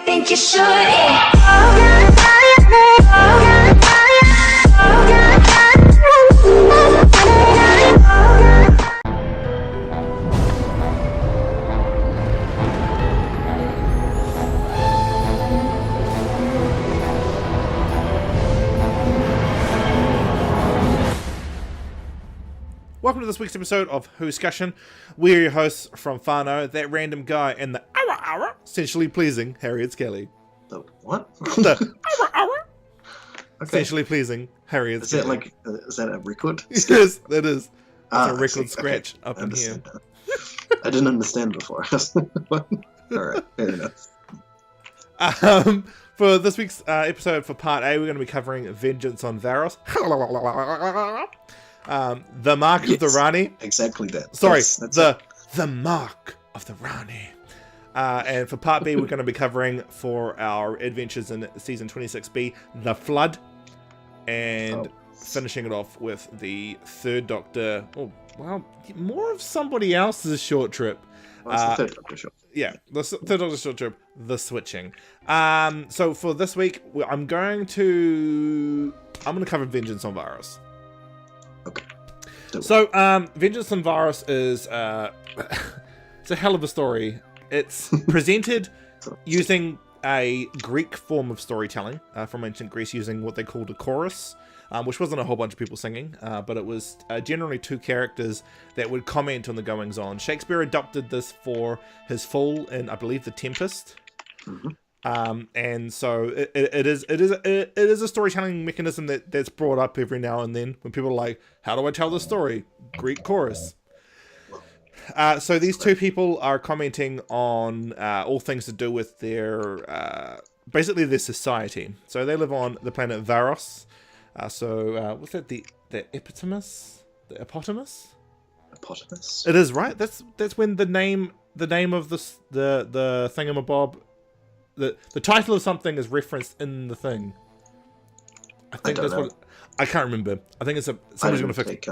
think you should. Welcome to this week's episode of Whoscussion. We're your hosts from Whānau, that random guy, and the essentially pleasing Harriet Skelly. The what? The Okay. essentially pleasing Harriet Is that Skelly. is that a record? Yes, that is. It's a I record see. scratch Okay. up I in here. understand now. I didn't understand before. Alright, fair enough. For this week's episode, for part A, we're going to be covering Vengeance on Varos. The Mark of the Yes. Rani. Exactly that. Sorry, Yes, that's it. the Mark of the Rani. And for part B, we're going to be covering for our adventures in season 26B, The Flood, and finishing it off with the Third Doctor. Oh, well, more of somebody else's short trip. What's the third Doctor shot? Yeah, the Third Doctor short trip, The Switching. So for this week, I'm going to cover Vengeance on Varos. Okay. So, Vengeance on Varos is it's a hell of a story. It's presented using a Greek form of storytelling from ancient Greece, using what they called a chorus, which wasn't a whole bunch of people singing, but it was generally two characters that would comment on the goings-on. Shakespeare adopted this for his fall in, I believe, The Tempest. Mm-hmm. And so it is a storytelling mechanism that's brought up every now and then when people are like, how do I tell the story? Greek chorus. So these two people are commenting on all things to do with their basically their society. So they live on the planet Varos. What's that, the epotamus? The epotamus? Epotamus? It is, right? That's when the name of the thingamabob, the title of something is referenced in the thing. I think that's what. I can't remember. I think it's somebody's going to fix.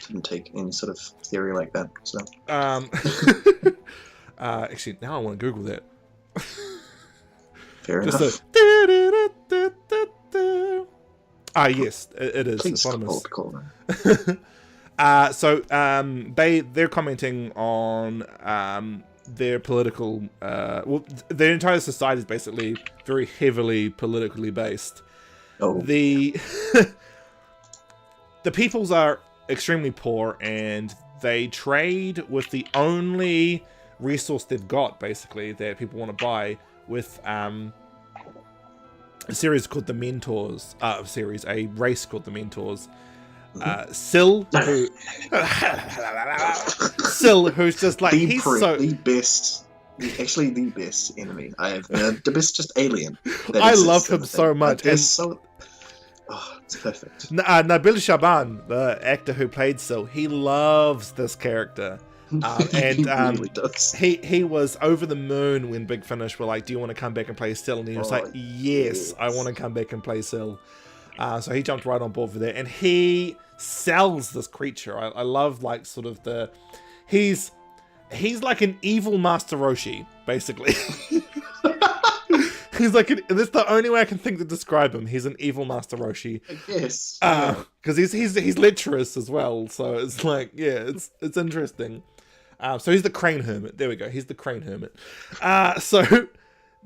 Didn't take any sort of theory like that. So. Actually, now I want to Google that. Fair Just enough. Yes, it is. Please Eponymous. call them. They're commenting on their political. Their entire society is basically very heavily politically based. Oh. The peoples are extremely poor, and they trade with the only resource they've got, basically, that people want to buy, with a series called the Mentors. A race called the Mentors. Syl, who's just like, the best enemy I have. The best just alien. I love him so much. It's perfect. Nabil Shaban, the actor who played Syl, he loves this character. And he really does. He was over the moon when Big Finish were like, do you want to come back and play Syl? And he was like, yes, I want to come back and play Syl. So he jumped right on board for that, and he sells this creature. I love, like, sort of he's like an evil Master Roshi, basically. He's like, that's the only way I can think to describe him. He's an evil Master Roshi. I guess. Because he's lecherous as well. So it's like, yeah, it's interesting. So he's the Crane Hermit. There we go. He's the Crane Hermit. So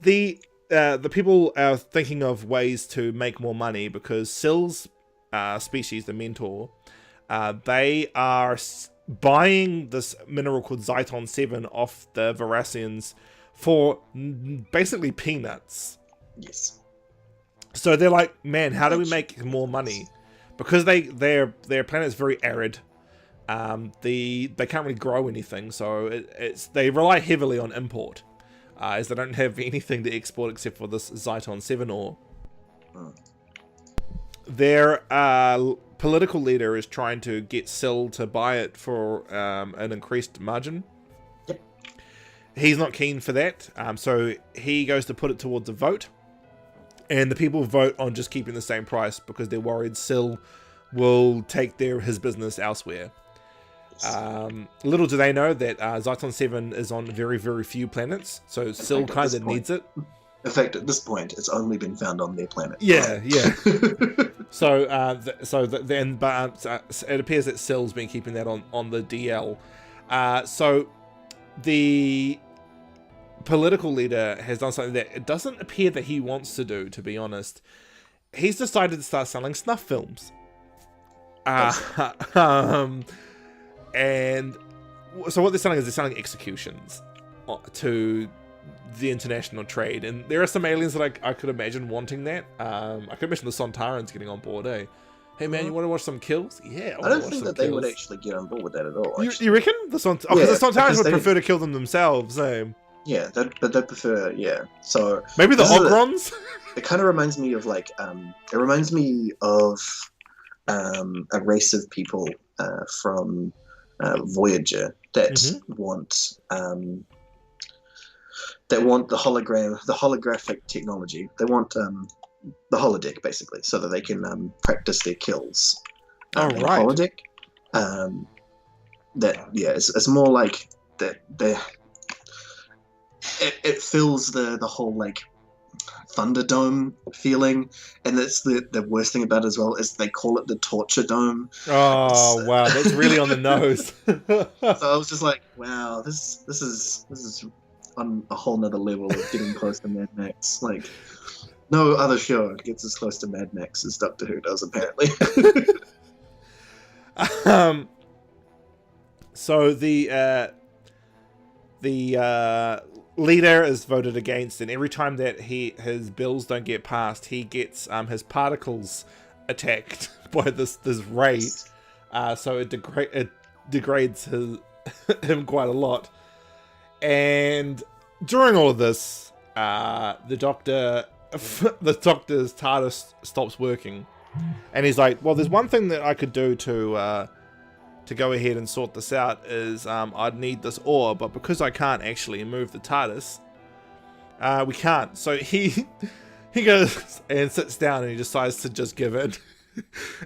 the people are thinking of ways to make more money because Syl's species, the Mentor, they are buying this mineral called Zyton 7 off the Varassians for basically peanuts. Yes. So they're like, man, how do we make more money? Because their planet is very arid. They can't really grow anything, so they rely heavily on import, as they don't have anything to export except for this Zyton 7 ore. Their political leader is trying to get Syl to buy it for an increased margin. Yep. He's not keen for that, so he goes to put it towards a vote, and the people vote on just keeping the same price because they're worried Syl will take his business elsewhere. Little do they know that Zyton 7 is on very, very few planets, so Syl kind of needs it. In fact, at this point, it's only been found on their planet. Yeah. So, it appears that Syl's been keeping that on the DL. So, the political leader has done something that it doesn't appear that he wants to do, to be honest. He's decided to start selling snuff films. And so what they're selling is they're selling executions to the international trade. And there are some aliens that I could imagine wanting that. I could imagine the Sontarans getting on board, eh? Hey man, you want to watch some kills? Yeah, I don't think that they would actually get on board with that at all. You reckon? Because the Sontarans would prefer to kill them themselves, eh? Yeah, but they prefer, So maybe the Ogrons? It kind of reminds me of a race of people from Voyager that want the holographic technology. They want the holodeck basically, so that they can practice their kills. Right. Holodeck. It's more like that. It fills the whole like Thunderdome feeling, and that's the worst thing about it as well is they call it the Torture Dome. Oh wow, that's really on the nose. So I was just like, wow, this is on a whole nother level of getting close to Mad Max. Like no other show gets as close to Mad Max as Doctor Who does, apparently. So the leader is voted against, and every time that his bills don't get passed, he gets his particles attacked by this ray. So it degrades him quite a lot. And during all of this, the doctor's TARDIS stops working, and he's like, "Well, there's one thing that I could do to go ahead and sort this out is I'd need this ore, but because I can't actually move the TARDIS, we can't." So he goes and sits down and he decides to just give in.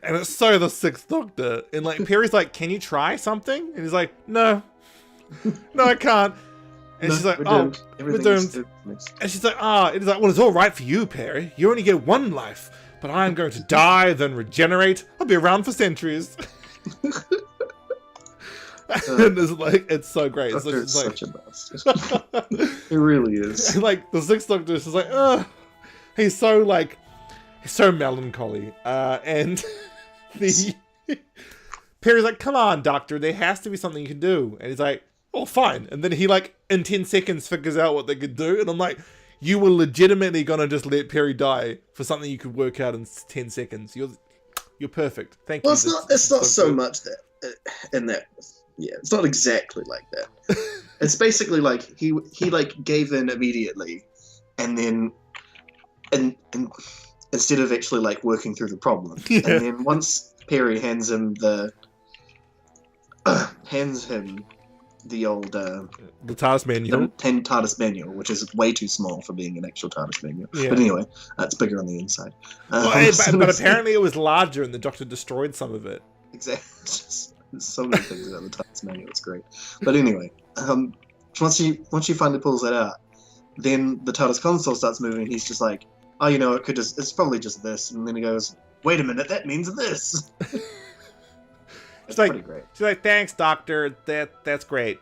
And it's so the Sixth Doctor. And like Perry's like, "Can you try something?" And he's like, No, I can't. And she's like, "Oh, we're doomed." And she's like, and he's like, "Well, it's all right for you, Perry. You only get one life, but I'm going to die, then regenerate. I'll be around for centuries." And it's so great. Doctor is such a bastard. It really is. Like the Sixth Doctor is just like, he's so melancholy. And the Perry's like, "Come on, Doctor, there has to be something you can do." And he's like, "Oh, fine." And then he in 10 seconds figures out what they could do. And I'm like, you were legitimately gonna just let Perry die for something you could work out in 10 seconds. You're perfect. Thank you. Well, it's not so much that in that. Yeah, it's not exactly like that. It's basically like he gave in immediately, and then and instead of actually working through the problem, and then once Perry hands him the old the TARDIS manual, the TARDIS manual, which is way too small for being an actual TARDIS manual. Yeah. But anyway, it's bigger on the inside. But apparently it was larger, and the Doctor destroyed some of it. Exactly. There's so many things about the TARDIS manual. It's great. But anyway, once she finally pulls that out, then the TARDIS console starts moving. He's just like, "Oh, it's probably just this." And then he goes, "Wait a minute, that means this." It's pretty great. She's like, "Thanks, Doctor. That's great."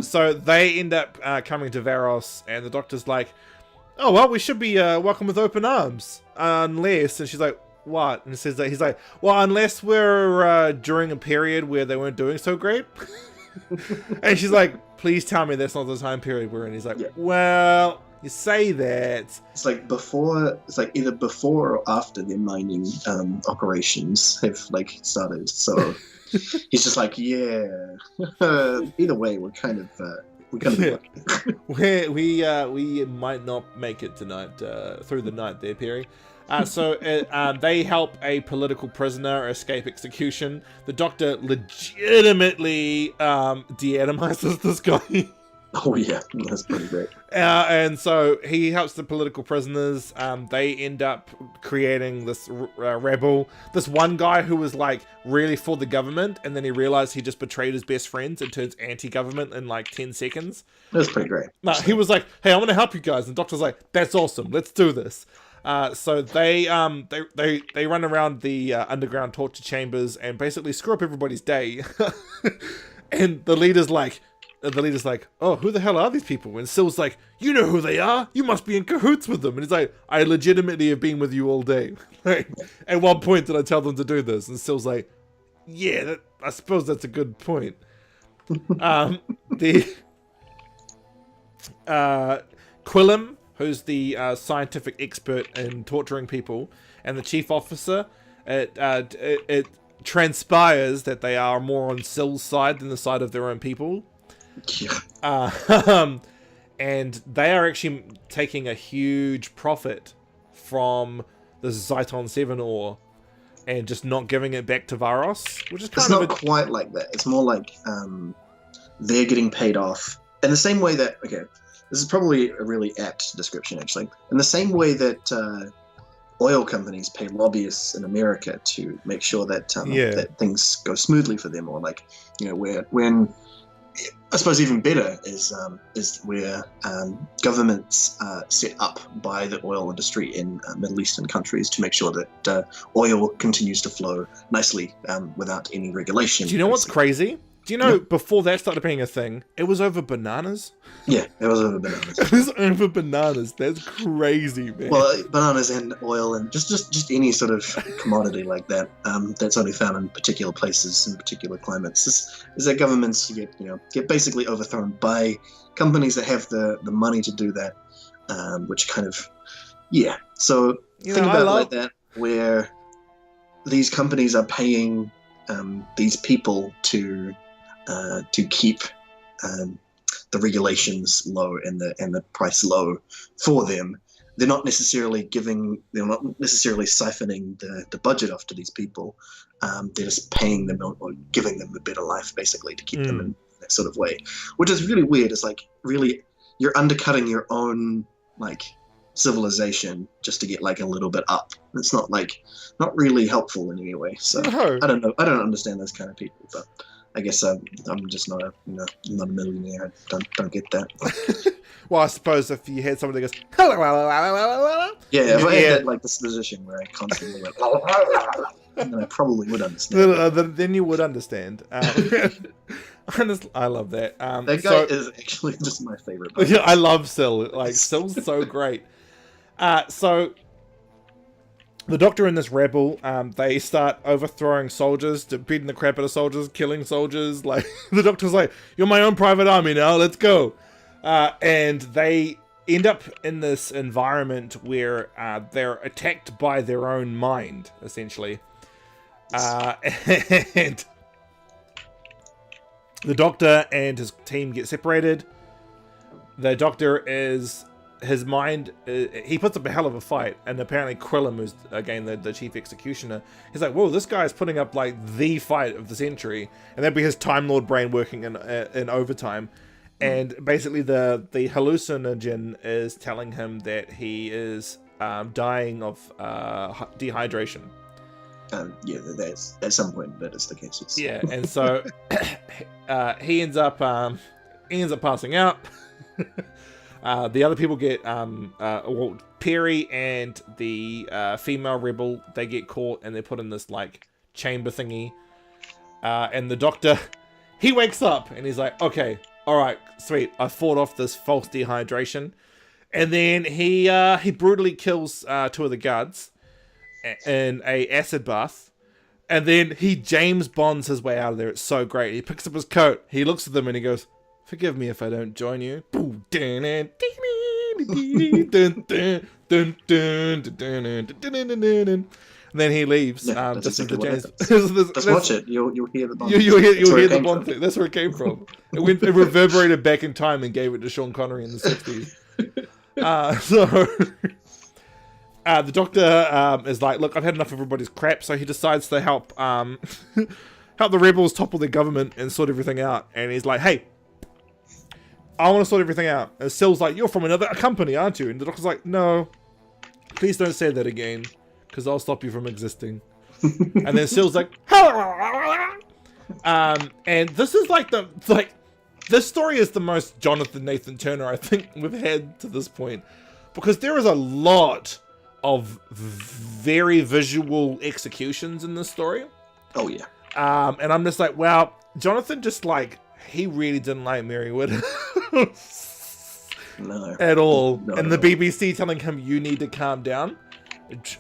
So they end up coming to Varos, and the Doctor's like, "Oh well, we should be welcome with open arms, unless." And she's like, "What?" And says that he's like, "Well, unless we're during a period where they weren't doing so great." And she's like, "Please tell me that's not the time period we're in." He's like, "Well, you say that." It's like before. It's like either before or after their mining operations have started. So he's just like, "Yeah." Either way, we're kind of lucky. we might not make it tonight through the night there, Perry. So they help a political prisoner escape execution. The Doctor legitimately de-atomizes this guy. Oh yeah, that's pretty great. And so he helps the political prisoners. They end up creating this rebel. This one guy who was like really for the government, and then he realized he just betrayed his best friends and turns anti-government in like 10 seconds. That's pretty great. No, he was like, "Hey, I want to help you guys," and the doctor's like, "That's awesome. Let's do this." So they run around the underground torture chambers and basically screw up everybody's day. And the leader's like, "Oh, who the hell are these people?" And Syl's like, "You know who they are. You must be in cahoots with them." And he's like, "I legitimately have been with you all day. Like, at one point did I tell them to do this?" And Syl's like, "Yeah, I suppose that's a good point." The Quillam, who's the scientific expert in torturing people, and the chief officer, it transpires that they are more on Syl's side than the side of their own people. Yeah. And they are actually taking a huge profit from the Zyton 7 ore and just not giving it back to Varos, which is kind It's of not quite like that. It's more like they're getting paid off in the same way that, okay, this is probably a really apt description actually. In the same way that oil companies pay lobbyists in America to make sure that that things go smoothly for them, or like, you know, when I suppose even better is where governments set up by the oil industry in Middle Eastern countries to make sure that oil continues to flow nicely without any regulation. Do you know what's crazy? Do you know, before that started being a thing, it was over bananas? Yeah, it was over bananas. It was over bananas. That's crazy, man. Well, bananas and oil and just any sort of commodity like that that's only found in particular places in particular climates is that governments get basically overthrown by companies that have the money to do that, which kind of So think about it like that, where these companies are paying these people to keep the regulations low and the price low for them. They're not necessarily siphoning the budget off to these people. They're just paying them or giving them a better life, basically, to keep them in that sort of way, which is really weird. It's like, really, you're undercutting your own like civilization just to get like a little bit up. It's not really helpful in any way. So No. I don't know. I don't understand those kind of people, but I guess I'm just not a millionaire. I don't get that. Well, I suppose if you had somebody that goes, Yeah, if I had that, like this position where I constantly went, then I probably would understand. then you would understand. I love that. That guy is actually just my favorite. Yeah, I love Syl. Like, Syl's so great. So the Doctor and this rebel, they start overthrowing soldiers, beating the crap out of soldiers, killing soldiers. Like, the Doctor's like, "You're my own private army now, let's go." And they end up in this environment where they're attacked by their own mind, essentially. And the Doctor and his team get separated. The Doctor his mind, he puts up a hell of a fight, and apparently Quillam, who's again the chief executioner, he's like, "Whoa, this guy's putting up like the fight of the century," and that'd be his Time Lord brain working in overtime. And basically the hallucinogen is telling him that he is dying of dehydration. That's at some point that is the case. Yeah, and so he ends up passing out. The other people get Perry and the female rebel, they get caught and they're put in this like chamber thingy. And the Doctor, he wakes up and he's like, "Okay, all right, sweet, I fought off this false dehydration." And then he brutally kills two of the guards in a acid bath. And then he James Bonds his way out of there. It's so great. He picks up his coat, he looks at them and he goes, "Forgive me if I don't join you." And then he leaves. Just exactly the James. Just watch it. You'll hear the Bond. You'll hear the Bond thing. That's where it came from. It reverberated back in time and gave it to Sean Connery in the 60s. The Doctor is like, "Look, I've had enough of everybody's crap," so he decides to help the rebels topple their government and sort everything out. And he's like, "Hey, I want to sort everything out. And Syl's like, you're from another company, aren't you? And the doctor's like, no, please don't say that again, because I'll stop you from existing. And then Syl's like, and this is this story is the most Jonathan Nathan Turner I think we've had to this point, because there is a lot of very visual executions in this story. Oh yeah. And I'm just like, wow, Jonathan just he really didn't like Mary Widows. No. At all. Not and at the all. BBC telling him, you need to calm down.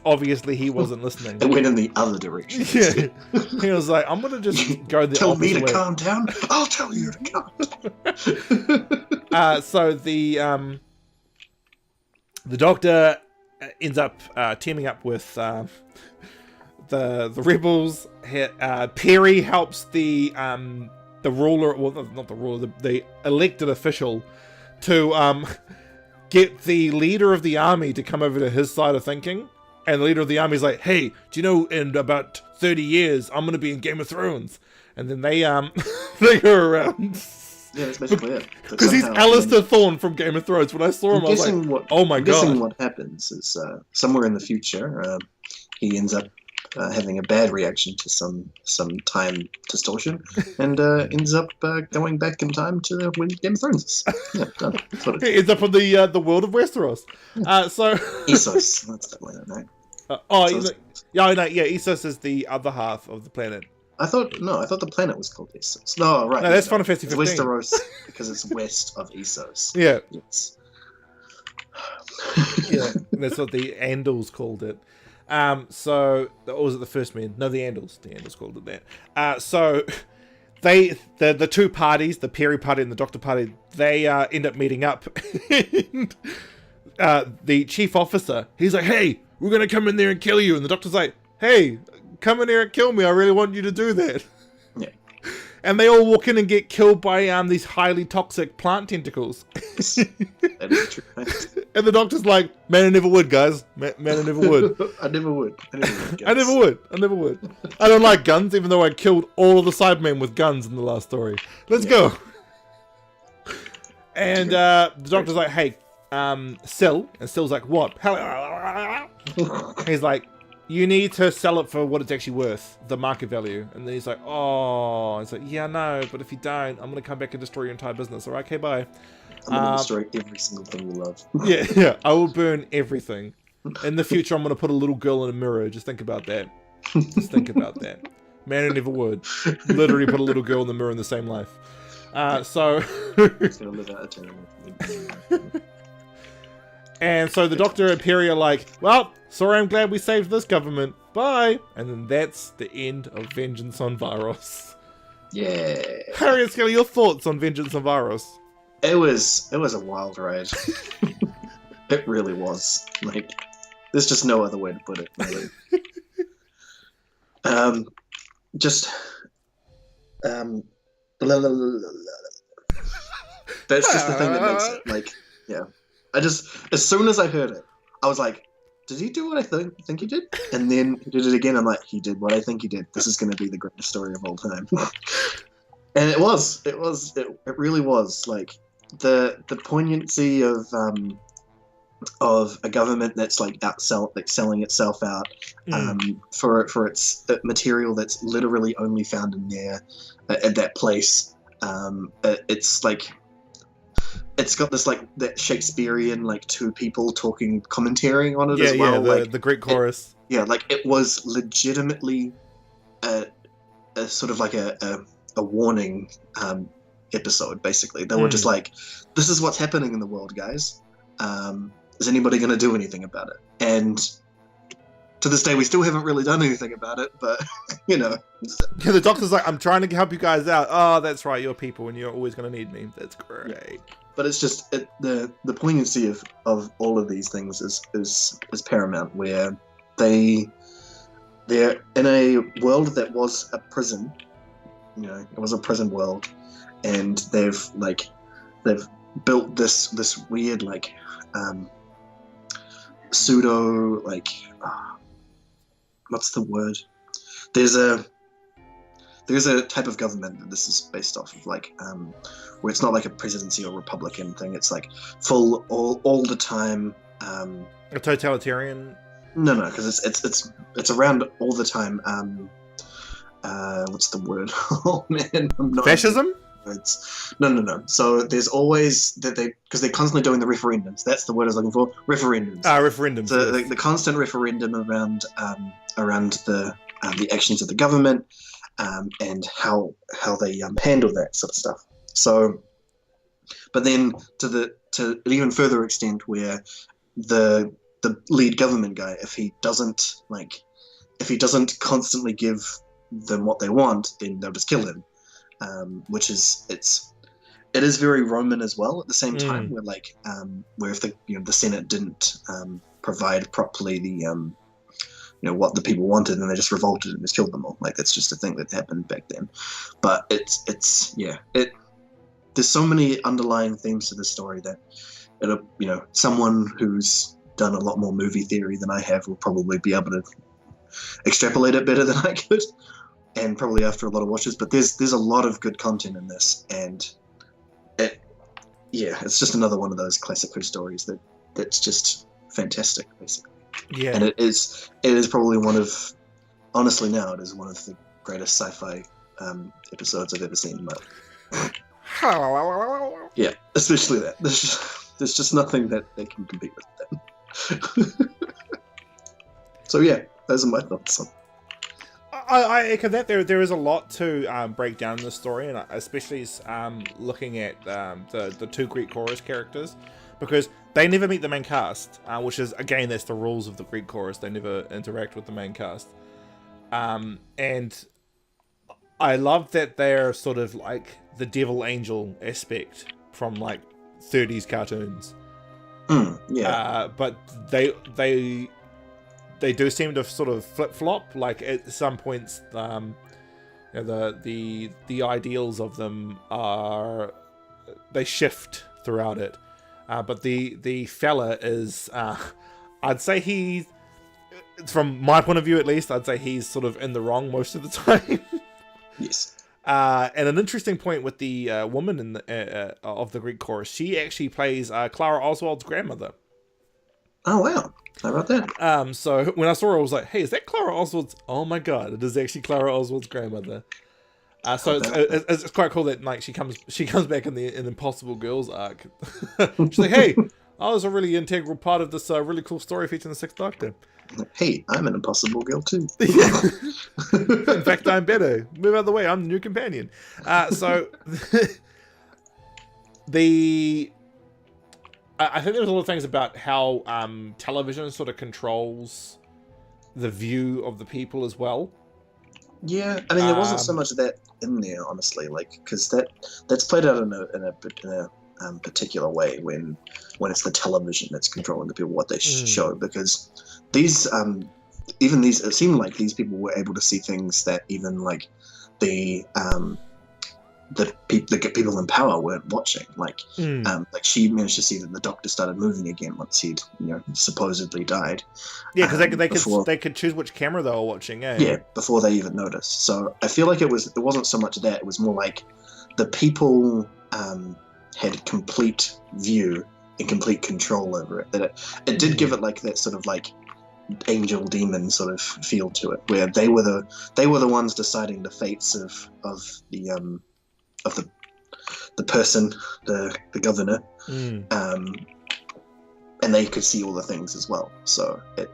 Obviously he wasn't listening. It went in the other direction. Yeah. He was like, I'm gonna just go the Tell me opposite to way. calm down. I'll tell you to calm down. So the doctor ends up teaming up with the rebels. Perry helps the ruler, well, not the ruler, the elected official to get the leader of the army to come over to his side of thinking. And the leader of the army is like, hey, do you know in about 30 years I'm gonna be in Game of Thrones? And then they they go around. Yeah, that's basically it. But Because he's somehow- Alistair Thorne from Game of Thrones. When I saw him, I was guessing like, oh my I'm guessing god. what happens is somewhere in the future, he ends up having a bad reaction to some time distortion, and ends up going back in time to when Game of Thrones is. Yeah, done. That's what it He ends up in the world of Westeros. So Essos. That's the planet, right? Essos. Essos is the other half of the planet. I thought the planet was called Essos. No, right. No, that's Final Fantasy It's 15. Westeros because it's west of Essos. Yeah, Yes. yeah, that's what the Andals called it. So or was it the First Men? No, the Andals. The Andals called it that. So the two parties, the Perry party and the Doctor party, they end up meeting up. And, the chief officer, he's like, hey, we're gonna come in there and kill you. And the Doctor's like, hey, come in here and kill me. I really want you to do that. Yeah. And they all walk in and get killed by these highly toxic plant tentacles. That is true. And the Doctor's like, man, I never would, guys. Man, I never would. I never would. I never would. I don't like guns, even though I killed all of the Cybermen with guns in the last story. Let's go. And the Doctor's like, hey, Syl. And Syl's like, what? He's like, you need to sell it for what it's actually worth, the market value. And then he's like, oh. It's like, yeah, no, but if you don't, I'm going to come back and destroy your entire business. All right, okay, bye. I'm gonna destroy every single thing you love. Yeah, I will burn everything. In the future, I'm going to put a little girl in a mirror. Just think about that. Just think about that. Man, I never would. Literally put a little girl in the mirror in the same life. So... It's gonna live out eternally. And so the Doctor and Perry are like, well, sorry, I'm glad we saved this government. Bye. And then that's the end of Vengeance on Varos. Yeah. Harriet Skelly, your thoughts on Vengeance on Varos? It was a wild ride. It really was. There's just no other way to put it, really. That's just the thing that makes it yeah. As soon as I heard it, I was like, did he do what I think he did? And then he did it again. I'm like, he did what I think he did. This is going to be the greatest story of all time. And it really was. The poignancy of a government that's selling itself out for its material that's literally only found in there at that place. It's got this that Shakespearean two people talking commentary on it as well. The Greek chorus. It was legitimately a sort of a warning episode. Basically, they were just like, "This is what's happening in the world, guys. Is anybody going to do anything about it?" And to this day, we still haven't really done anything about it. But Yeah, the Doctor's like, I'm trying to help you guys out. Oh, that's right, you're people, and you're always going to need me. That's great. Yeah. But it's just the poignancy of all of these things is paramount. Where they're in a world that was a prison. It was a prison world, and they've built this weird pseudo what's the word? There's there's a type of government that this is based off of, like where it's not like a presidency or republican thing. It's like full all the time. A totalitarian. No, because it's around all the time. What's the word? Oh man, I'm not. Fascism? No. So there's always because they're constantly doing the referendums. That's the word I was looking for. Referendums. Referendums. So yes. the constant referendum around the actions of the government and how they handle that sort of stuff. So, but then to an even further extent where the lead government guy, if he doesn't constantly give them what they want, then they'll just kill him. Which is it is very Roman as well at the same time, where like where if the Senate didn't provide properly the what the people wanted, and they just revolted and just killed them all. Like that's just a thing that happened back then. But there's so many underlying themes to the story that someone who's done a lot more movie theory than I have will probably be able to extrapolate it better than I could. And probably after a lot of watches, but there's a lot of good content in this, and it's just another one of those classic Who stories that's just fantastic, basically. Yeah, and it is probably one of the greatest sci-fi episodes I've ever seen. But yeah, especially that. There's just nothing that can compete with that. So yeah, those are my thoughts on. I echo that. There is a lot to break down in the story, and especially looking at the two Greek chorus characters, because they never meet the main cast, which is, again, that's the rules of the Greek chorus. They never interact with the main cast. And I love that they're sort of like the devil angel aspect from like 30s cartoons. But they do seem to sort of flip-flop. Like at some points, the ideals of them they shift throughout it. But the fella is, I'd say he's, from my point of view at least, I'd say he's sort of in the wrong most of the time. Yes. And an interesting point with the woman in the of the Greek chorus, she actually plays Clara Oswald's grandmother. Oh wow. How about that? So when I saw her, I was like, hey, is that Clara Oswald's? Oh my god, it is actually Clara Oswald's grandmother. So it's quite cool that like she comes back in the Impossible Girls arc. She's like, hey, I was a really integral part of this really cool story featuring the Sixth Doctor. Hey, I'm an Impossible Girl too. In fact, I'm better. Move out of the way. I'm the new companion. So I think there's a lot of things about how television sort of controls the view of the people as well. Yeah, I mean, there wasn't so much of that in there, honestly, like, because that's played out in a particular way when it's the television that's controlling the people, what they show, because these, it seemed like these people were able to see things that even, like, the people in power weren't watching. Like she managed to see that the Doctor started moving again once he'd supposedly died. Yeah, because they could choose which camera they were watching. Yeah, before they even noticed. So I feel like it wasn't so much that, it was more like the people had complete view and complete control over it. That it did give it like that sort of like angel demon sort of feel to it, where they were the ones deciding the fates of the person, the governor, and they could see all the things as well. So it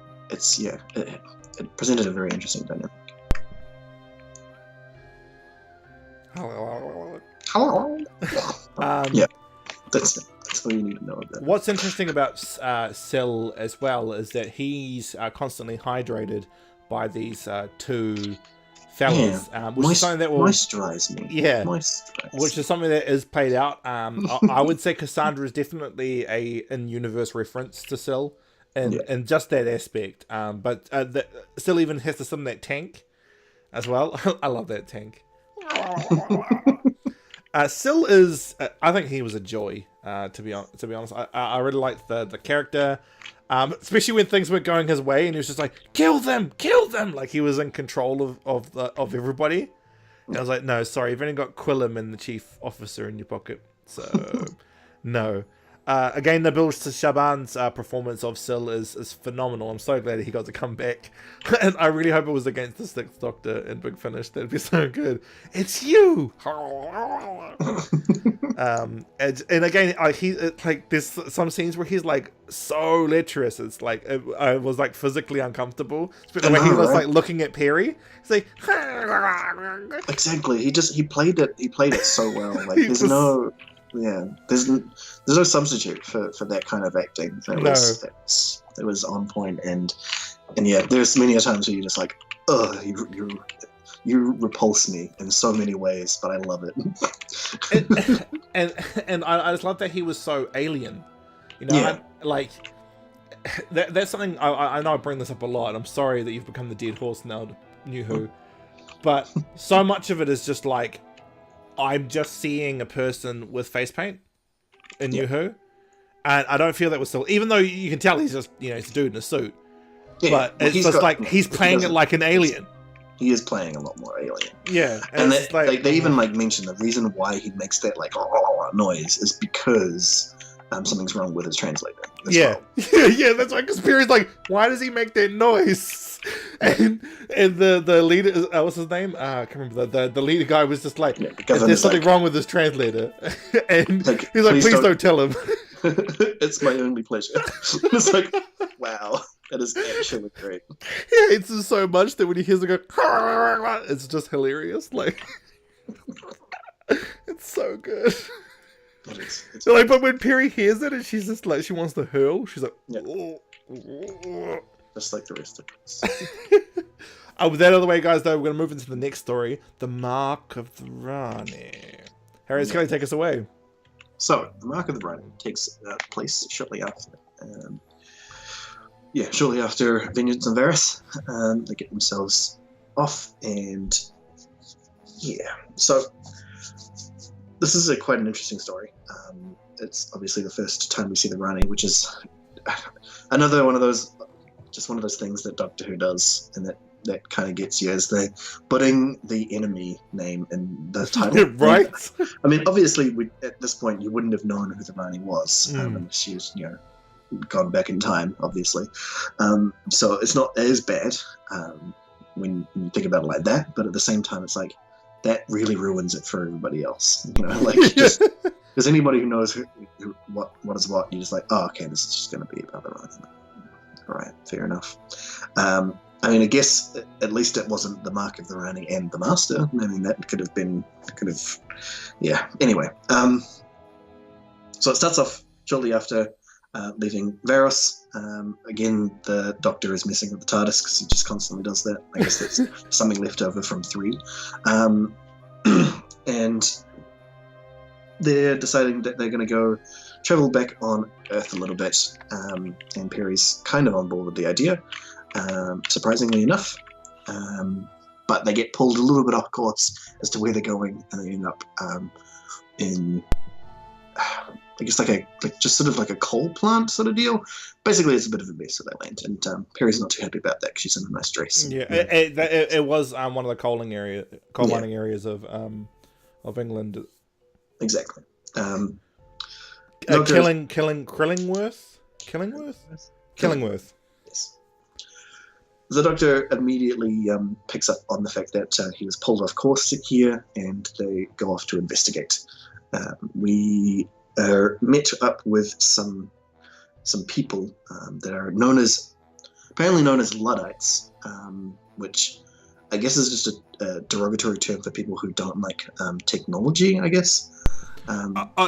presented a very interesting dynamic. Yeah, that's all you need to know about. What's interesting about Sil as well is that he's constantly hydrated by these two fellas, which is something that will moisturize me. Yeah, which is something that is played out. I would say Cassandra is definitely a in-universe reference to Sil, and just that aspect. But Sil even has to sit in that tank as well. I love that tank. Sil is, I think he was a joy. To be honest, I really liked the character. Especially when things weren't going his way, and he was just like, "Kill them!" Like he was in control of everybody. And I was like, no, sorry, you've only got Quillam and the chief officer in your pocket, so no. Again, the build to Shaban's performance of Syl is phenomenal. I'm so glad he got to come back. And I really hope it was against the Sixth Doctor in Big Finish. That'd be so good. It's you! And again, there's some scenes where he's like so lecherous. It's like, I was like physically uncomfortable. The way he was like looking at Perry. He's like, exactly. He played it so well. Like there's no substitute for that kind of acting. It was on point, and yeah, there's many a times where you're just like, oh, you repulse me in so many ways, but I love it. and I just love that he was so alien, you know. That's something I know I bring this up a lot. I'm sorry that you've become the dead horse now, New Who, but so much of it is just like, I'm just seeing a person with face paint in New Who, and I don't feel that was still, even though you can tell he's just, you know, he's a dude in a suit, but it's just like he's playing it like an alien. He is playing a lot more alien. Yeah, and they even like mention the reason why he makes that like noise is because something's wrong with his translator. Well. Yeah, that's why. Because Perry's like, why does he make that noise? And the leader, what's his name? I can't remember. The leader guy was just like, there's something wrong with his translator, and like, he's like, please don't tell him. It's my only pleasure. It's like, wow, that is actually great. Yeah, it's just so much that when he hears it go, it's just hilarious. Like, it's so good. It's like, but when Perry hears it and she's just like, she wants to hurl, she's like, just like the rest of us. With that out of the way, guys, though, we're going to move into the next story, The Mark of the Rani. Harry, can you take us away? So, The Mark of the Rani takes place shortly after. Shortly after Vengeance and Varys. They get themselves off, and so this is quite an interesting story. It's obviously the first time we see the Rani, which is another one of those things that Doctor Who does, and that kind of gets you, as they're putting the enemy name in the title. Right? I mean, obviously, at this point, you wouldn't have known who the Rani was, unless she was, gone back in time, obviously. So it's not as bad when you think about it like that, but at the same time, it's like, that really ruins it for everybody else. Just because anybody who knows what is what, you're just like, oh, okay, this is just going to be about the Rani. All right, fair enough. I mean, I guess at least it wasn't the Mark of the Rani and the Master. I mean, that could have. Anyway, so it starts off shortly after leaving Varos. Again, the Doctor is messing with the TARDIS because he just constantly does that. I guess that's something left over from 3. And they're deciding that they're going to go travel back on Earth a little bit. And Perry's kind of on board with the idea, surprisingly enough. But they get pulled a little bit off course as to where they're going, and they end up in, I guess, just sort of like a coal plant sort of deal. Basically, it's a bit of a mess that they land, and Perry's not too happy about that because she's in a nice dress. Yeah, it was one of the coal mining areas of England. Exactly. Killingworth. Yes. The Doctor immediately picks up on the fact that he was pulled off course here, and they go off to investigate. We are met up with some people that are apparently known as Luddites, which I guess is just a derogatory term for people who don't like technology, I guess.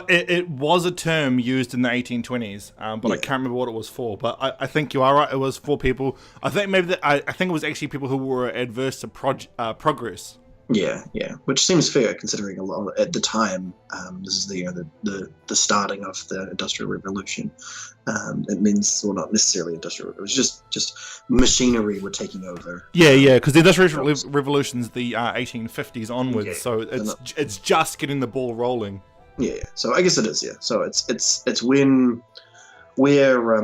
It was a term used in the 1820s, but I can't remember what it was for. But I think you are right. It was for people. I think I think it was actually people who were adverse to progress. Yeah, which seems fair considering a lot at the time. This is the starting of the Industrial Revolution. It means, well, not necessarily industrial. It was just machinery were taking over. Yeah, because the Industrial Revolution's the 1850s onwards, so it's just getting the ball rolling. Yeah. So I guess it is. Yeah. So it's when where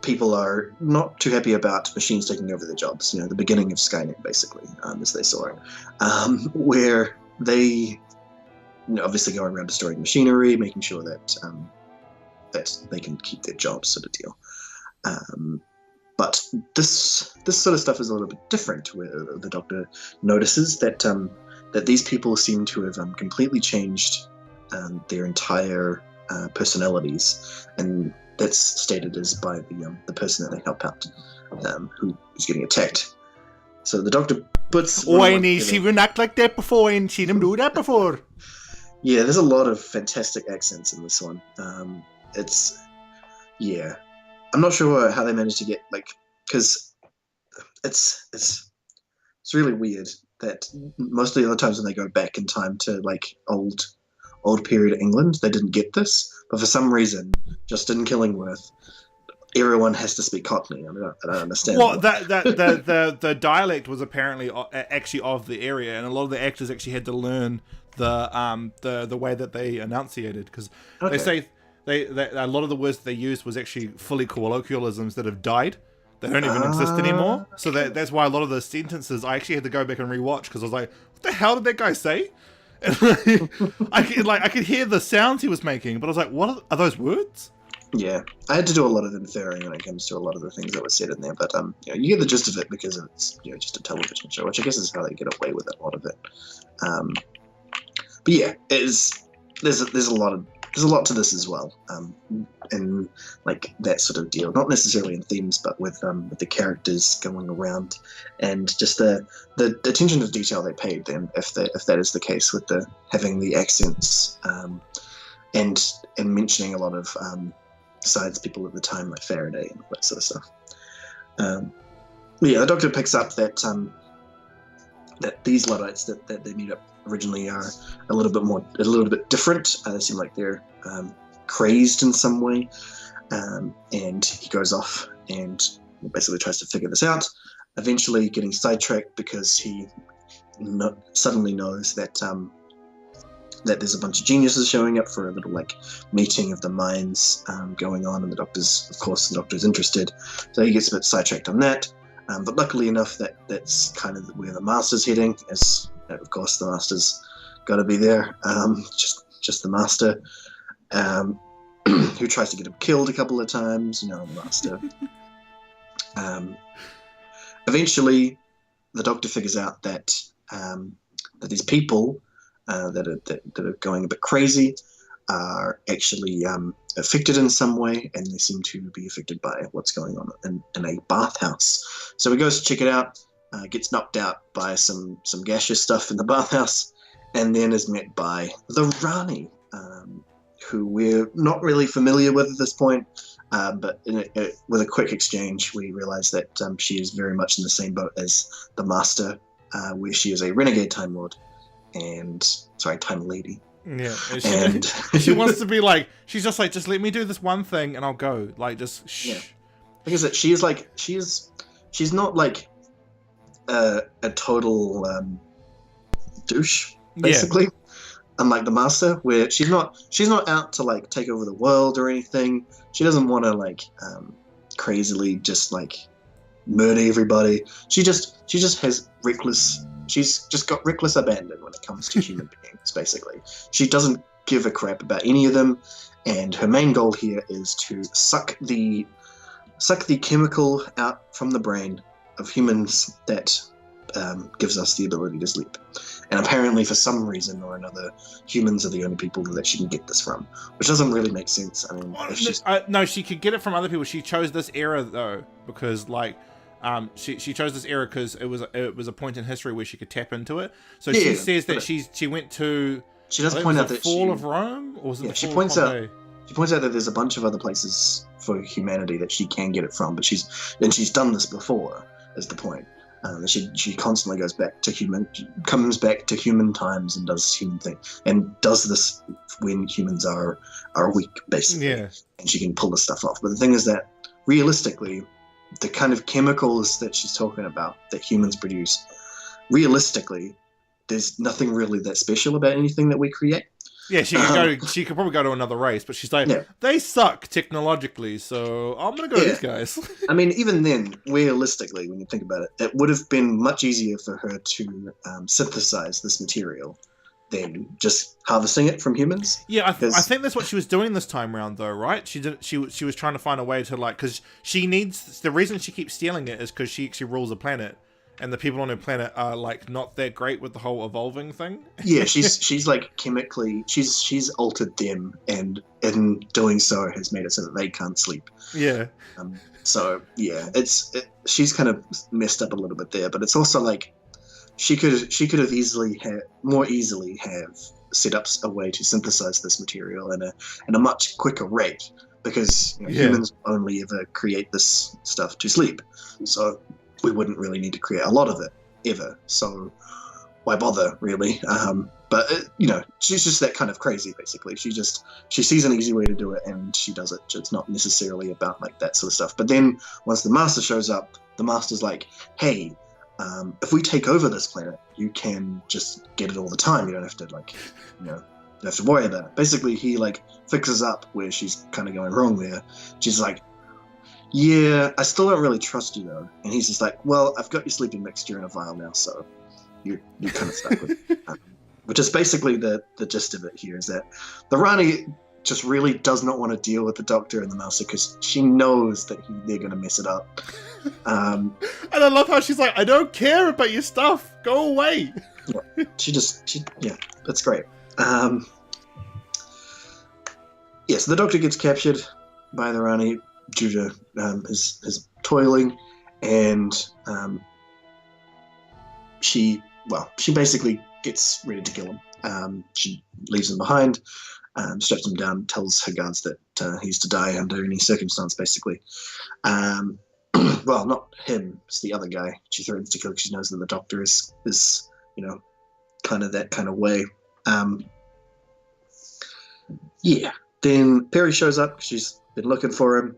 people are not too happy about machines taking over their jobs. The beginning of Skynet, basically, as they saw it, where they obviously going around destroying machinery, making sure that that they can keep their jobs, sort of deal. But this sort of stuff is a little bit different, where the Doctor notices that that these people seem to have completely changed their entire personalities, and that's stated as by the person that they help out, who is getting attacked. So the Doctor puts. Oh, I ain't seen him act like that before. I ain't seen him do that before. Yeah, there's a lot of fantastic accents in this one. I'm not sure how they managed to get because it's really weird that most of the other times when they go back in time to old period England, they didn't get this, but for some reason, just in Killingworth, everyone has to speak Cockney. I don't understand. Well, the dialect was apparently actually of the area, and a lot of the actors actually had to learn the way that they enunciated, because they say a lot of the words that they used was actually fully colloquialisms that have died. They don't even exist anymore. So that's why a lot of the sentences I actually had to go back and rewatch, because I was like, what the hell did that guy say? And I could hear the sounds he was making, but I was like, what are those words? Yeah, I had to do a lot of inferring when it comes to a lot of the things that were said in there, but you get the gist of it because it's just a television show, which I guess is how they get away with a lot of it. But yeah, there's a lot to this as well, and that sort of deal. Not necessarily in themes, but with the characters going around, and just the attention to detail they paid. Then, if that is the case, with having the accents, and mentioning a lot of science people at the time, like Faraday and all that sort of stuff. The Doctor picks up that that these Luddites that they meet up originally are a little bit different. They seem like they're crazed in some way, and he goes off and basically tries to figure this out. Eventually, getting sidetracked because he suddenly knows that that there's a bunch of geniuses showing up for a little meeting of the minds going on, and the Doctor's interested, so he gets a bit sidetracked on that. But luckily enough, that's kind of where the Master's heading, as of course the Master's got to be there. Just the Master, who tries to get him killed a couple of times. The Master. Eventually, the Doctor figures out that that these people that are going a bit crazy are actually affected in some way, and they seem to be affected by what's going on in a bathhouse. So he goes to check it out, gets knocked out by some gaseous stuff in the bathhouse, and then is met by the Rani, who we're not really familiar with at this point, but with a quick exchange, we realize that she is very much in the same boat as the Master, where she is a renegade Time Lord, Time Lady. Yeah, and she wants to be she's just just let me do this one thing and I'll go. Just shh. Yeah. Because she's not a total douche, basically. Yeah. Unlike the Master, where she's not out to take over the world or anything. She doesn't want to crazily just murder everybody. She just has reckless. She's just got reckless abandon when it comes to human beings, basically. She doesn't give a crap about any of them, and her main goal here is to suck the chemical out from the brain of humans that gives us the ability to sleep. And apparently, for some reason or another, humans are the only people that she can get this from, which doesn't really make sense. I mean, no, she could get it from other people. She chose this era though because she chose this era because it was a point in history where she could tap into it. So she says that she went to. She does point out the that fall of Rome, or was it the she fall points of out. Pompeii? She points out that there's a bunch of other places for humanity that she can get it from, but she's done this before. Is the point? She constantly goes back to comes back to human times and does human thing, and does this when humans are weak, basically. Yeah. And she can pull this stuff off. But the thing is that realistically, the kind of chemicals that she's talking about that humans produce, realistically, there's nothing really that special about anything that we create. Yeah, she could go. She could probably go to another race, but she's like, Yeah. they suck technologically, so I'm gonna go to these guys. I mean, even then, realistically, when you think about it, it would have been much easier for her to synthesize this material than just harvesting it from humans. Yeah, I think that's what she was doing this time around, though, right? She was trying to find a way to because she needs the reason she keeps stealing it is because she actually rules a planet, and the people on her planet are like not that great with the whole evolving thing. Yeah, she's like chemically, she's altered them, and in doing so has made it so that they can't sleep. Yeah. So yeah, she's kind of messed up a little bit there, but it's also like she could have more easily have set up a way to synthesize this material in a much quicker rate, because humans only ever create this stuff to sleep, so we wouldn't really need to create a lot of it ever. So why bother, really? But she's just that kind of crazy. Basically, she sees an easy way to do it and she does it. It's not necessarily about like that sort of stuff. But then once the master shows up, the master's like, hey. If we take over this planet, you can just get it all the time. You don't have to you don't have to worry about it. Basically, he fixes up where she's kind of going wrong there. She's like, yeah, I still don't really trust you though. And he's just like, well, I've got your sleeping mixture in a vial now, so you're kind of stuck with it. Which is basically the gist of it here, is that the Rani just really does not want to deal with the Doctor and the Master because she knows that they're going to mess it up. And I love how she's like, I don't care about your stuff. Go away. Yeah, that's great. So the Doctor gets captured by the Rani due to his toiling, and she basically gets ready to kill him. She leaves him behind, straps him down, tells her guards that he's to die under any circumstance, basically. Well, not him, it's the other guy she threatens to kill because she knows that the Doctor is kind of that kind of way. Then Perry shows up. She's been looking for him,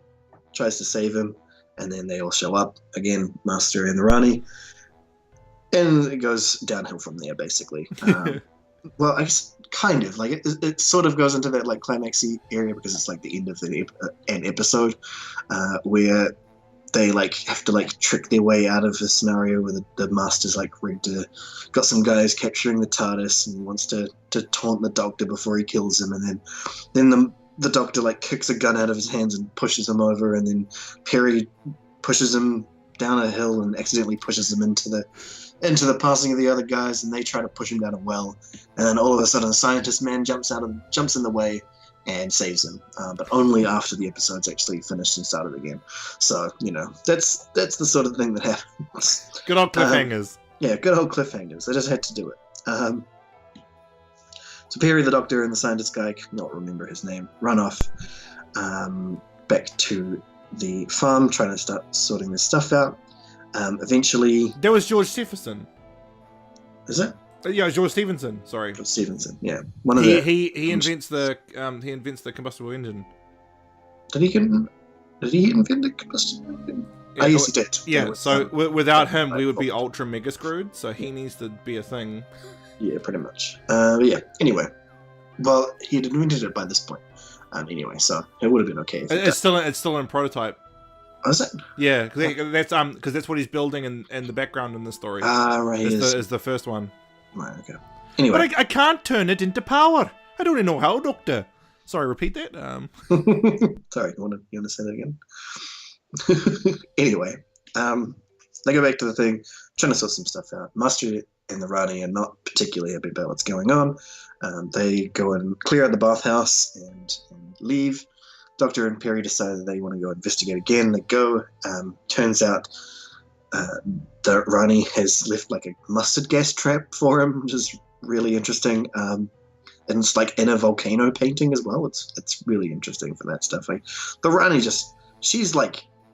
tries to save him, and then they all show up again, Master and the Rani, and it goes downhill from there, basically. Well, I guess kind of it sort of goes into that climaxy area because it's the end of an episode where they have to trick their way out of a scenario where the Master's got some guys capturing the TARDIS and wants to taunt the Doctor before he kills him, and then the Doctor kicks a gun out of his hands and pushes him over, and then Perry pushes him down a hill and accidentally pushes him into the passing of the other guys, and they try to push him down a well, and then all of a sudden a scientist man jumps in the way and saves him, but only after the episode's actually finished and started again. So that's the sort of thing that happens. Good old cliffhangers. Good old cliffhangers. They just had to do it. So Perry, the Doctor, and the scientist guy, cannot remember his name, run off back to the farm, trying to start sorting this stuff out. Eventually, there was George Stephenson. Is it? Yeah, George Stephenson. Sorry, George Stephenson. Yeah, one of the he invents the combustible engine. Did he invent the combustible engine? Yeah, yes, he did. Yeah. So without him, we would be ultra mega screwed. So he needs to be a thing. Yeah, pretty much. But yeah. Anyway, well, he had invented it by this point. Anyway, so it would have been okay. It's still in prototype. Oh, is it? Yeah, because that's what he's building in the background in the story. Right. Is the first one. Right. Okay. Anyway, but I can't turn it into power. I don't even know how, Doctor. Sorry, repeat that. Sorry, you want to say that again? Anyway, they go back to the thing, trying to sort some stuff out. Master and the Rani are not particularly happy about what's going on. They go and clear out the bathhouse and leave. Doctor and Perry decide that they want to go investigate again. They go. Turns out the Rani has left a mustard gas trap for him, which is really interesting. And it's in a volcano painting as well. It's really interesting for that stuff. The Rani she's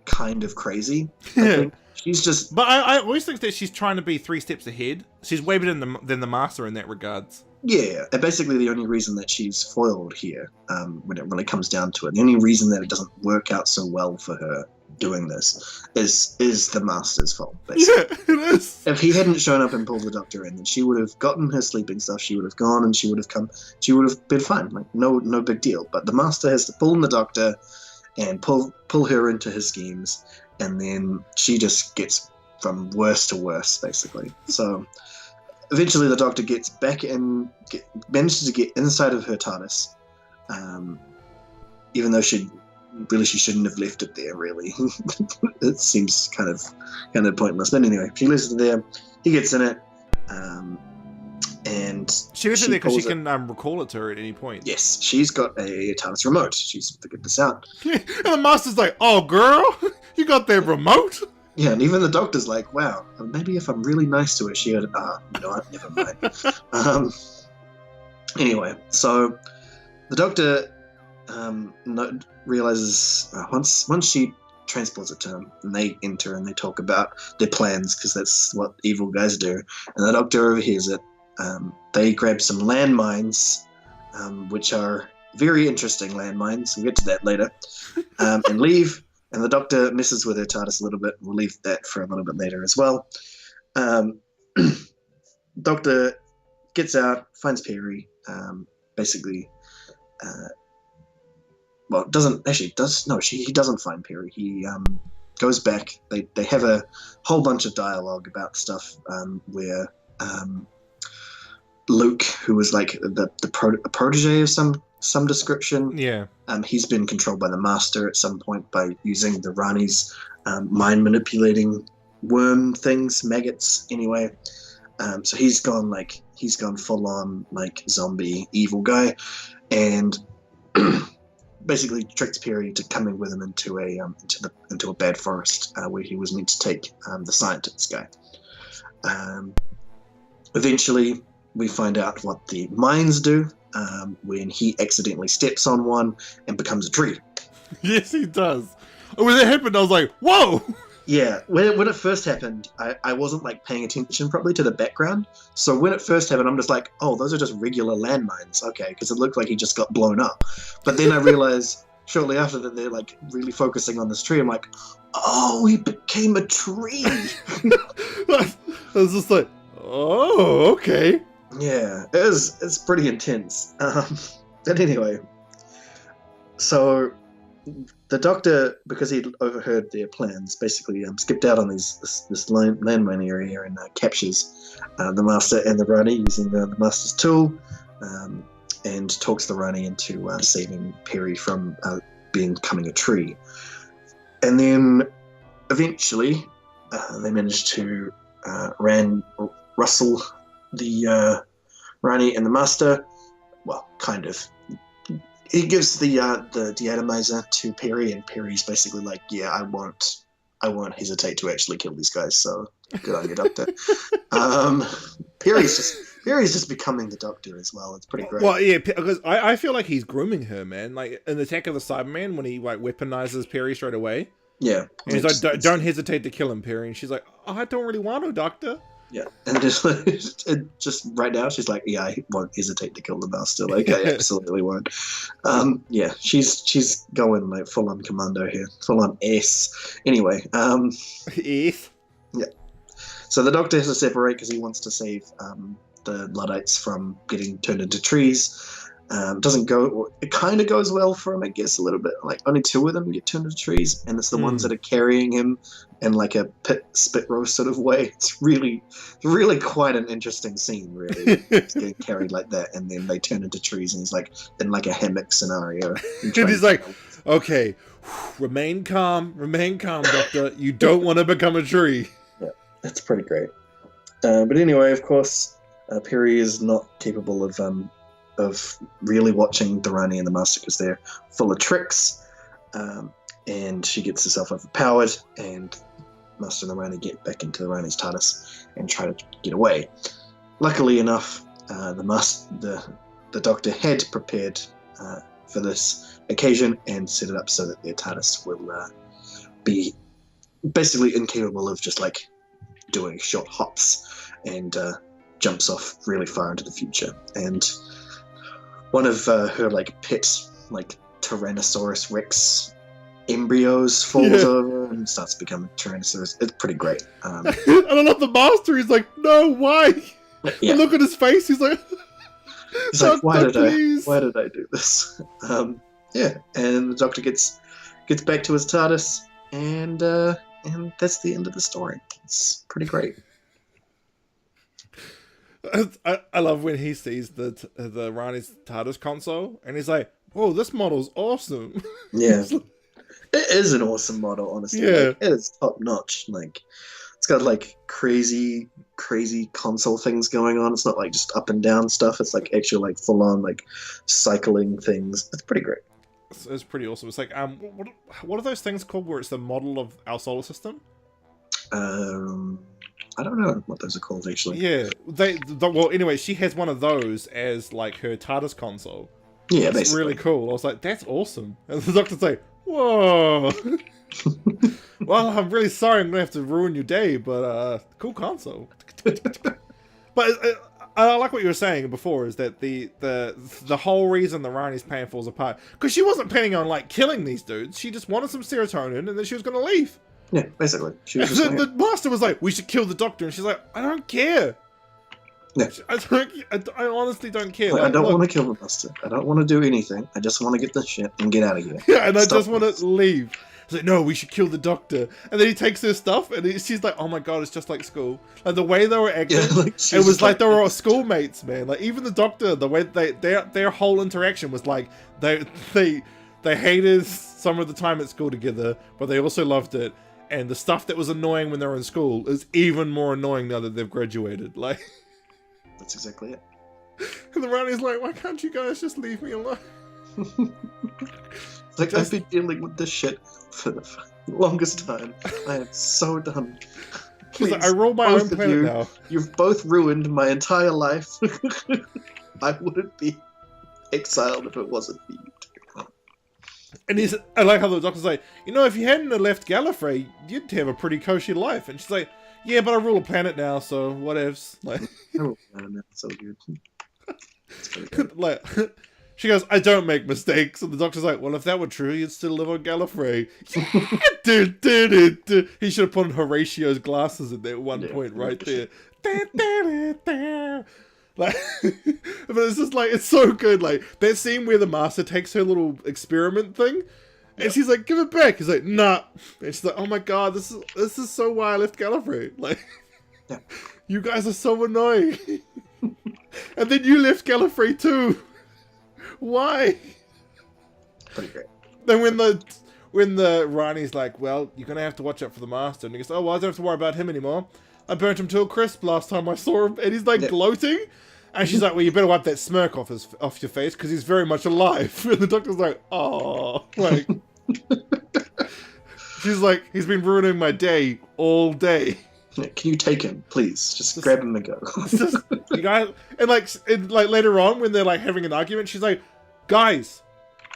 kind of crazy. I think. She's just. But I always think that she's trying to be 3 steps ahead. She's way better than the Master in that regards. Yeah, and basically the only reason that she's foiled here, when it really comes down to it, the only reason that it doesn't work out so well for her doing this is the Master's fault, basically. Yeah, it is. If he hadn't shown up and pulled the Doctor in, then she would have gotten her sleeping stuff, she would have gone, and she would have been fine, like no big deal. But the Master has to pull in the Doctor and pull her into his schemes, and then she just gets from worse to worse, basically. So eventually the Doctor gets back in, manages to get inside of her TARDIS, even though she shouldn't have left it there, really. It seems kind of pointless. But anyway, she leaves it there, he gets in it, and She leaves it there because she pulls it. can recall it to her at any point. Yes, she's got a TARDIS remote. She's figured this out. And the Master's like, "Oh, girl, you got that remote?" Yeah, and even the Doctor's like, wow, maybe if I'm really nice to her, she would, you know what, never mind. Anyway, so the Doctor realizes once she transports it to him, and they enter and they talk about their plans, because that's what evil guys do, and the Doctor overhears it. They grab some landmines, which are very interesting landmines, we'll get to that later, and leave. And the Doctor messes with her TARDIS a little bit. We'll leave that for a little bit later as well. Doctor gets out, finds Perry, basically. Well, he doesn't find Perry. He goes back. They have a whole bunch of dialogue about stuff where Luke, who was like a protege of some description. Yeah. He's been controlled by the Master at some point by using the Rani's mind manipulating worm things, maggots. Anyway, so he's gone full on like zombie evil guy, and basically tricked Perry to coming with him into a bad forest where he was meant to take the scientist guy. Eventually, we find out what the mines do when he accidentally steps on one and becomes a tree. Yes, he does. When it happened, I was like, "Whoa!" Yeah, when it first happened, I wasn't like paying attention properly to the background. So when it first happened, I'm just like, oh, those are just regular landmines, okay, because it looked like he just got blown up. But then I realized shortly after that they're like really focusing on this tree. I'm like, oh, he became a tree. I was just like, "Oh, okay." Yeah, it's pretty intense. But anyway, so the Doctor, because he'd overheard their plans, basically skipped out on this landmine area and captures the Master and the Rani using the Master's tool, and talks the Rani into saving Perry from becoming a tree. And then eventually they managed to rustle the Rani and the Master. Well, kind of. He gives the deatomizer to Perry, and Perry's basically like, yeah, I won't hesitate to actually kill these guys, so good on you, Doctor. Perry's just becoming the Doctor as well. It's pretty great. Well, yeah, because I feel like he's grooming her, man. Like in Attack of the Cyberman, when he like weaponizes Perry straight away. Yeah. And he's like, don't hesitate to kill him, Perry. And she's like, oh, I don't really want to, Doctor. Yeah, and just right now she's like, yeah, I won't hesitate to kill the Master. Like, I absolutely won't. Yeah, she's going like full on commando here, full on S. Anyway, S. Yeah. So the Doctor has to separate because he wants to save the Luddites from getting turned into trees. It kind of goes well for him, I guess, a little bit. Like only 2 of them get turned into trees, and it's the ones that are carrying him in like a spit roast sort of way. It's really quite an interesting scene, really. Getting carried like that, and then they turn into trees, and he's like in like a hammock scenario. And he's like, okay, remain calm, Doctor. You don't want to become a tree. Yeah, that's pretty great. But anyway, of course, Perry is not capable of really watching the Rani and the Master because they're full of tricks, and she gets herself overpowered, and Master and the Rani get back into the Rani's TARDIS and try to get away. Luckily enough, the Doctor had prepared for this occasion and set it up so that their TARDIS will be basically incapable of just like doing short hops and jumps off really far into the future, and one of her like pet like Tyrannosaurus Rex embryos falls over and starts to become Tyrannosaurus. It's pretty great. And I love the master. He's like, no, why? Yeah. And look at his face. He's like, He's like, why did please. I do this? Yeah, and the Doctor gets back to his TARDIS, and that's the end of the story. It's pretty great. I love when he sees the Rani's TARDIS console, and he's like, whoa, this model's awesome. Yeah. It is an awesome model, honestly. Yeah. Like, it is top notch. Like, it's got like crazy console things going on. It's not like just up and down stuff. It's like actual like full on like cycling things. It's pretty great. It's pretty awesome. It's like what are those things called where it's the model of our solar system? I don't know what those are called actually. Yeah, well, anyway, she has one of those as like her TARDIS console. Yeah, it's basically. really cool. I was like, that's awesome. And the Doctor's like, whoa. Well, I'm really sorry I'm gonna have to ruin your day, but cool console. But I like what you were saying before, is that the whole reason the Rani's plan falls apart, because she wasn't planning on like killing these dudes. She just wanted some serotonin, and then she was gonna leave. Yeah, basically. She was And the master was like, we should kill the Doctor, and she's like, I don't care. Yeah. I honestly don't care. Like, Like, I don't look, want to kill the Master. I don't want to do anything. I just want to get this shit and get out of here. Yeah, and I Stop just want this. to leave. He's like, no, we should kill the Doctor. And then he takes her stuff, and she's like, oh my god, it's just like school. Like, the way they were acting, Yeah, like, it she's was like they were all schoolmates, man. Like, even the Doctor, the way their whole interaction was like, they hated some of the time at school together, but they also loved it. And the stuff that was annoying when they were in school is even more annoying now that they've graduated. Like, That's exactly it. and the Rani's like, why can't you guys just leave me alone? Like, I've been dealing with this shit for the longest time. I am so done. She's Please, like, I roll my both own of planet you, now. You've both ruined my entire life. I wouldn't be exiled if it wasn't for you two. And I like how the Doctor's like, you know, if you hadn't have left Gallifrey, you'd have a pretty kosher life. And she's like, yeah, but I rule a planet now, so whatevs. Like, Oh, man, that's so good. It's pretty good. like, she goes, I don't make mistakes. And the Doctor's like, well, if that were true, you'd still live on Gallifrey. He should have put on Horatio's glasses at that one point right there. Like, but it's just like, it's so good. Like, that scene where the Master takes her little experiment thing, and she's like, give it back. He's like, nah. And she's like, oh my god, this is so why I left Gallifrey. Like, Yeah. you guys are so annoying. And then you left Gallifrey too. Why? Pretty great. Then when the Rani's like, well, you're gonna have to watch out for the Master, and he goes, oh, well, I don't have to worry about him anymore. I burnt him to a crisp last time I saw him, and he's like gloating. And she's like, well, you better wipe that smirk off your face because he's very much alive. And the Doctor's like, oh, like, she's like, he's been ruining my day all day. Yeah, can you take him, please? Just grab him and go. Just, you guys, and like later on when they're like having an argument, she's like, guys,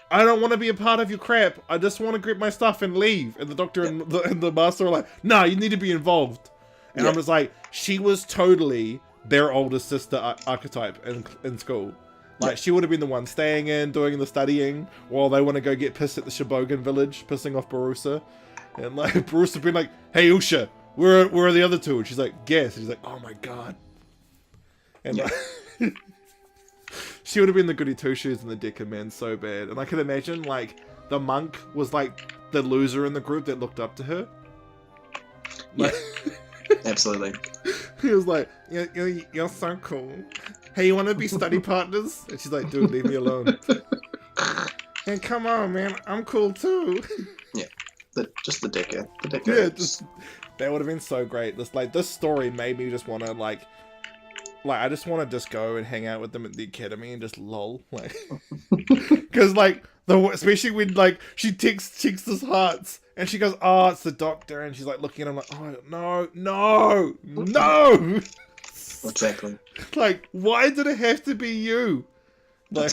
I don't want to be a part of your crap. I just want to grab my stuff and leave. And the Doctor and the Master are like, nah, you need to be involved. And I'm just like, she was totally their older sister archetype in school. Like, she would have been the one staying in, doing the studying, while they want to go get pissed at the Shibogan village, pissing off Barusa. And like, Barusa would be like, hey, Usha, where are the other two? And she's like, guess. And she's like, oh my god. And like, she would have been the goody two-shoes and the dicker man so bad. And I can imagine, like, the monk was like the loser in the group that looked up to her. Like, Absolutely. he was like, you're so cool. Hey, you want to be study partners? And she's like, dude, leave me alone. And come on, man, I'm cool too. Yeah. Just the dicker. The dicker. Yeah, that would have been so great. This story made me just want to like I just want to just go and hang out with them at the academy and just lol, like, because like especially when like she texts his hearts and she goes, oh, it's the Doctor, and she's like looking at him like, oh no. Exactly. Like, why did it have to be you? Like,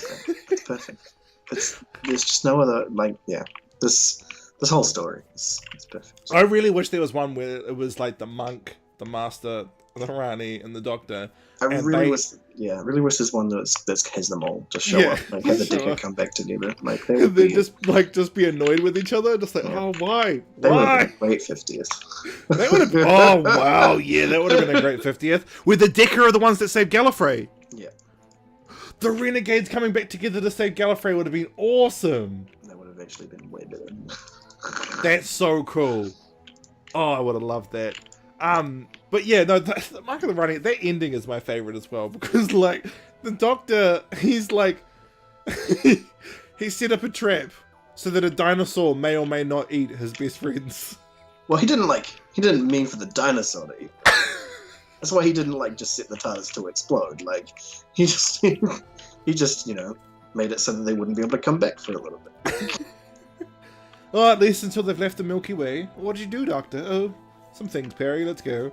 It's perfect. There's just no other, like, yeah. This whole story is perfect. I really wish there was one where it was like the monk, the Master, the Rani, and the Doctor. I and really they- wish, really wish there's one that has them all just show up, like have the show Decker up. come back together, like they And would they be. just be annoyed with each other, just like, Yeah. oh, why? They would Why? have been a great 50th. That would have been, oh, wow, yeah, that would have been a great 50th. With the Decker are the ones that saved Gallifrey. Yeah, The Renegades coming back together to save Gallifrey would have been awesome. that would have actually been way better. That's so cool. Oh, I would have loved that. But yeah, no, the Mark of the Rani, that ending is my favorite as well, because like the Doctor, he's like he set up a trap so that a dinosaur may or may not eat his best friends. Well, he didn't mean for the dinosaur to eat. That's why he didn't just set the TARDIS to explode. Like he just made it so that they wouldn't be able to come back for a little bit. Well, at least until they've left the Milky Way. What did you do, Doctor? Oh, some things, Perry. Let's go.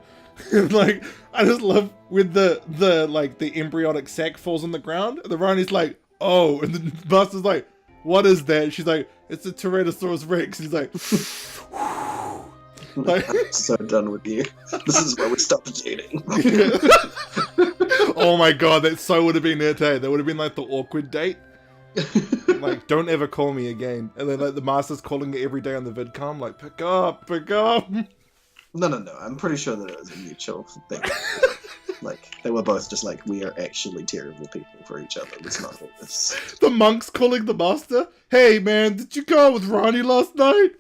Like, I just love when the embryonic sac falls on the ground, and the Rani's like, oh, and the Master's like, what is that? And she's like, it's a Tyrannosaurus Rex. And he's like, like, I'm so done with you. This is where we stopped dating. oh my god, that so would have been it, hey? That would have been like the awkward date. Like, don't ever call me again. And then like the Master's calling it every day on the vidcom, like, pick up. No. I'm pretty sure that it was a mutual thing. Like, they were both just like, we are actually terrible people for each other. Let's not hold this. The monk's calling the Master. Hey man, did you go out with Rani last night?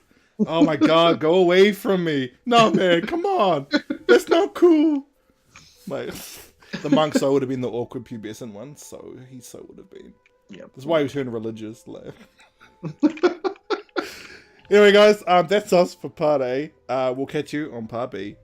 Oh my god, go away from me. No man, come on. That's not cool. Like, the monk so would have been the awkward pubescent one, so he so would have been. Yeah. That's why he turned religious. Like. Anyway, guys, that's us for part A. We'll catch you on part B.